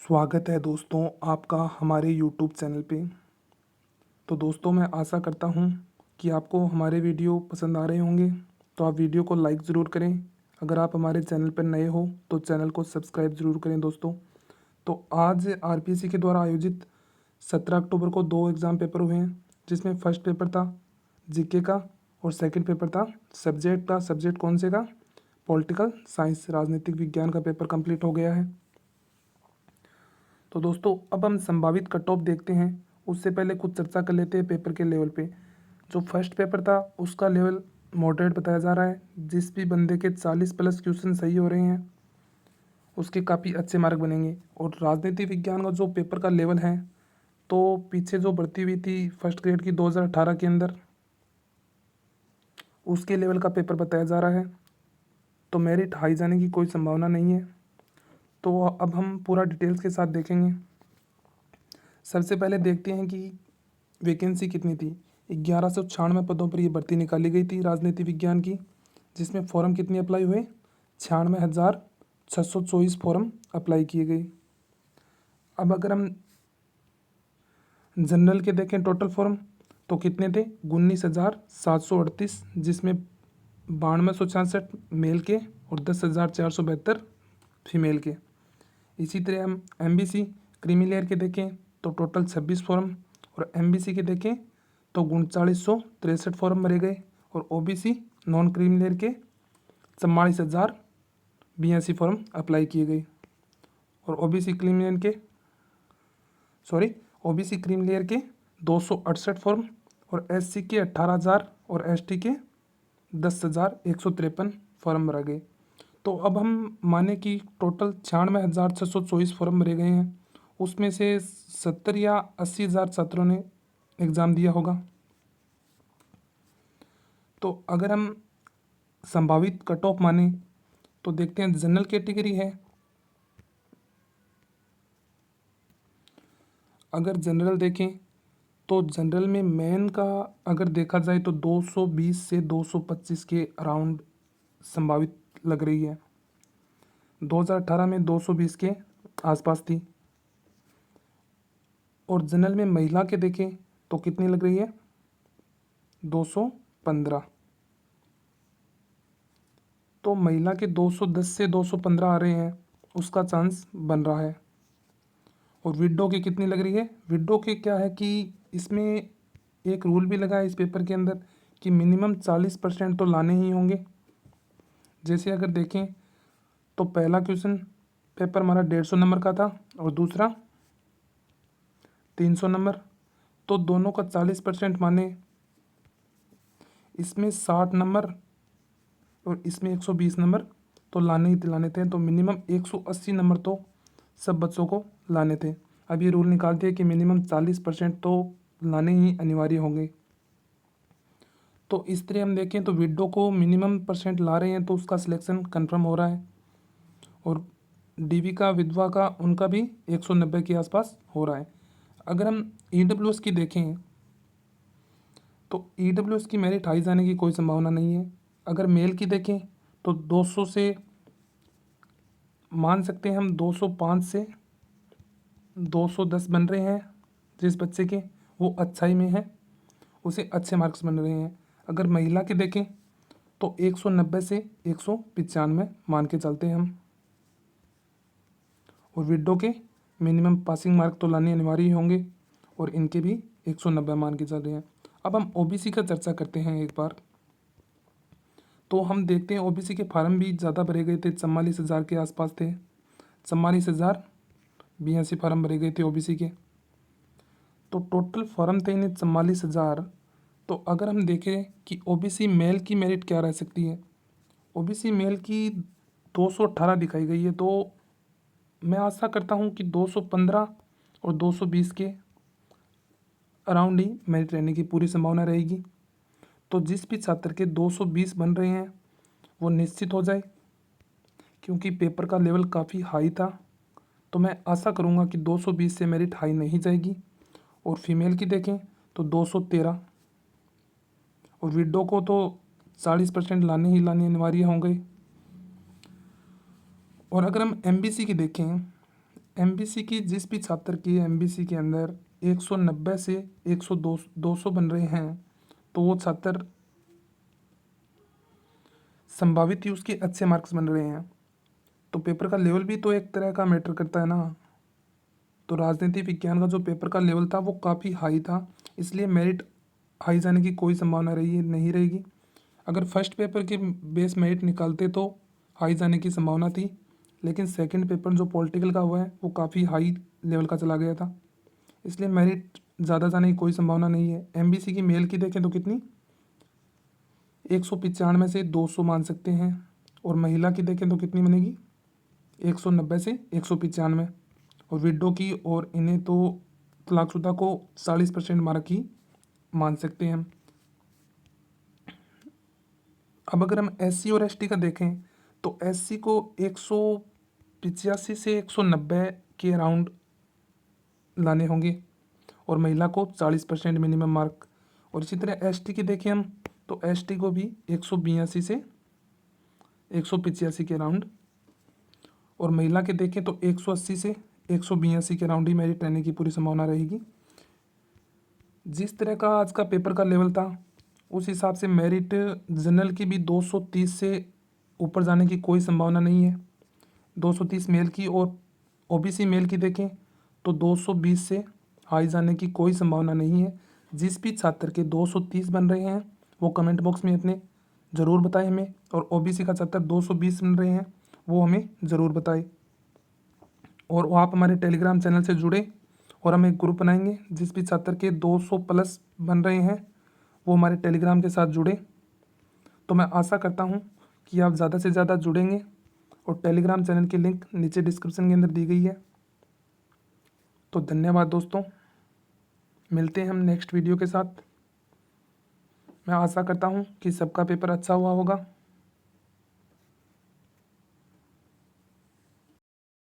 स्वागत है दोस्तों आपका हमारे यूट्यूब चैनल पे। तो दोस्तों मैं आशा करता हूँ कि आपको हमारे वीडियो पसंद आ रहे होंगे। तो आप वीडियो को लाइक ज़रूर करें। अगर आप हमारे चैनल पर नए हो तो चैनल को सब्सक्राइब ज़रूर करें दोस्तों। तो आज आरपीएससी के द्वारा आयोजित 17 अक्टूबर को 2 एग्ज़ाम पेपर हुए हैं, जिसमें फर्स्ट पेपर था जीके का और सेकंड पेपर था सब्जेक्ट का। सब्जेक्ट कौन से का? पॉलिटिकल साइंस, राजनीतिक विज्ञान का पेपर कंप्लीट हो गया है। तो दोस्तों अब हम संभावित कट ऑफ देखते हैं। उससे पहले कुछ चर्चा कर लेते हैं पेपर के लेवल पे। जो फर्स्ट पेपर था उसका लेवल मॉडरेट बताया जा रहा है। जिस भी बंदे के 40+ क्वेश्चन सही हो रहे हैं उसके काफ़ी अच्छे मार्क बनेंगे। और राजनीति विज्ञान का जो पेपर का लेवल है, तो पीछे जो भर्ती हुई थी फर्स्ट ग्रेड की 2018 के अंदर, उसके लेवल का पेपर बताया जा रहा है। तो मेरिट हाई जाने की कोई संभावना नहीं है। तो अब हम पूरा डिटेल्स के साथ देखेंगे। सबसे पहले देखते हैं कि वैकेंसी कितनी थी। 1196 पदों पर ये भर्ती निकाली गई थी राजनीति विज्ञान की, जिसमें फॉर्म कितने अप्लाई हुए? 96,624 फॉर्म अप्लाई किए गए। अब अगर हम जनरल के देखें टोटल फॉर्म तो कितने थे? 19,738, जिसमें 9266 मेल के और 10,472 फीमेल के। इसी तरह हम एमबीसी क्रीमी लेयर के देखें तो टोटल 26 फॉर्म, और एमबीसी के देखें तो 3963 फॉर्म भरे गए, और ओबीसी नॉन क्रीमी लेयर के 44,082 फॉर्म अप्लाई किए गए। और ओबीसी क्रीम लेयर के 268 फॉर्म, और एससी के 18,000 और एसटी के 10,153 फॉर्म भरा गए। तो अब हम माने कि टोटल 96,624 फॉर्म भरे गए हैं, उसमें से 70 या 80,000 छात्रों ने एग्ज़ाम दिया होगा। तो अगर हम संभावित कट ऑफ माने तो देखते हैं जनरल कैटेगरी है। अगर जनरल देखें तो जनरल में मेन का अगर देखा जाए तो 220 से 225 के अराउंड संभावित लग रही है। 2018 में 220 के आसपास थी। और जनरल में महिला के देखें तो कितनी लग रही है? 215। तो महिला के 210 से 215 आ रहे हैं, उसका चांस बन रहा है। और विडो की कितनी लग रही है? विडो के क्या है कि इसमें एक रूल भी लगा है इस पेपर के अंदर कि मिनिमम 40% तो लाने ही होंगे। जैसे अगर देखें तो पहला क्वेश्चन पेपर हमारा 150 नंबर का था और दूसरा 300 नंबर, तो दोनों का 40% माने, इसमें 60 नंबर और इसमें 120 नंबर तो लाने ही लाने थे। तो मिनिमम 180 नंबर तो सब बच्चों को लाने थे। अब ये रूल निकाल दिया कि मिनिमम 40% तो लाने ही अनिवार्य होंगे। तो इस तरह हम देखें तो विडो को मिनिमम परसेंट ला रहे हैं तो उसका सिलेक्शन कंफर्म हो रहा है। और डीवी का, विधवा का, उनका भी 190 के आसपास हो रहा है। अगर हम ईडब्ल्यूएस की देखें तो ईडब्ल्यूएस की मेरिट हाई जाने की कोई संभावना नहीं है। अगर मेल की देखें तो 200 से मान सकते हैं हम 205 से 210 बन रहे हैं। जिस बच्चे के वो अच्छाई में है उसे अच्छे मार्क्स बन रहे हैं। अगर महिला के देखें तो 190 से 195 मान के चलते हैं हम। और विडो के मिनिमम पासिंग मार्क तो लाने अनिवार्य ही होंगे, और इनके भी 190 मान के चल रहे हैं। अब हम ओबीसी का चर्चा करते हैं एक बार। तो हम देखते हैं ओबीसी के फार्म भी ज़्यादा भरे गए थे, 44,000 के आसपास थे। 44,082 फार्म भरे गए थे ओबीसी के। तो टोटल फार्म थे इन्हें 44,000। तो अगर हम देखें कि ओबीसी मेल की मेरिट क्या रह सकती है, ओबीसी मेल की 218 दिखाई गई है। तो मैं आशा करता हूँ कि 215 और 220 के अराउंड ही मेरिट रहने की पूरी संभावना रहेगी। तो जिस भी छात्र के 220 बन रहे हैं वो निश्चित हो जाए, क्योंकि पेपर का लेवल काफ़ी हाई था। तो मैं आशा करूँगा कि 220 से मेरिट हाई नहीं जाएगी। और फीमेल की देखें तो 213, और विडो को तो 40% लाने ही लाने अनिवार्य होंगे। और अगर हम एमबीसी की देखें, एमबीसी की जिस भी छात्र की एमबीसी के अंदर 190 से 200 बन रहे हैं तो वो छात्र संभावित ही उसके अच्छे मार्क्स बन रहे हैं। तो पेपर का लेवल भी तो एक तरह का मैटर करता है ना। तो राजनीति विज्ञान का जो पेपर का लेवल था वो काफ़ी हाई था, इसलिए मेरिट हाई जाने की कोई संभावना रही नहीं रहेगी। अगर फर्स्ट पेपर के बेस मेरिट निकालते तो हाई जाने की संभावना थी, लेकिन सेकंड पेपर जो पॉलिटिकल का हुआ है वो काफ़ी हाई लेवल का चला गया था, इसलिए मेरिट ज़्यादा जाने की कोई संभावना नहीं है। एमबीसी की मेल की देखें तो कितनी 195 से 200 मान सकते हैं, और महिला की देखें तो कितनी बनेगी 190 से 195, और विडो की और इन्हें तो तलाकशुदा को 40% मार्क ही मान सकते हैं हम। अब अगर हम एससी और एसटी का देखें तो एससी को 185 से 190 के अराउंड लाने होंगे, और महिला को 40% मिनिमम मार्क। और इसी तरह एसटी की देखें हम तो एसटी को भी 182 से 185 के अराउंड, और महिला के देखें तो 180 से 182 के अराउंड ही मेरिट रहने की पूरी संभावना रहेगी। जिस तरह का आज का पेपर का लेवल था उस हिसाब से मेरिट जनरल की भी 230 से ऊपर जाने की कोई संभावना नहीं है, 230 मेल की, और ओबीसी मेल की देखें तो 220 से हाई जाने की कोई संभावना नहीं है। जिस भी छात्र के 230 बन रहे हैं वो कमेंट बॉक्स में अपने ज़रूर बताएं हमें, और ओबीसी का छात्र 220 बन रहे हैं वो हमें ज़रूर बताएं। और आप हमारे टेलीग्राम चैनल से जुड़े, और हम एक ग्रुप बनाएंगे जिस भी छात्र के 200 प्लस बन रहे हैं वो हमारे टेलीग्राम के साथ जुड़े। तो मैं आशा करता हूँ कि आप ज़्यादा से ज़्यादा जुड़ेंगे, और टेलीग्राम चैनल की लिंक नीचे डिस्क्रिप्शन के अंदर दी गई है। तो धन्यवाद दोस्तों, मिलते हैं हम नेक्स्ट वीडियो के साथ। मैं आशा करता हूँ कि सबका पेपर अच्छा हुआ होगा।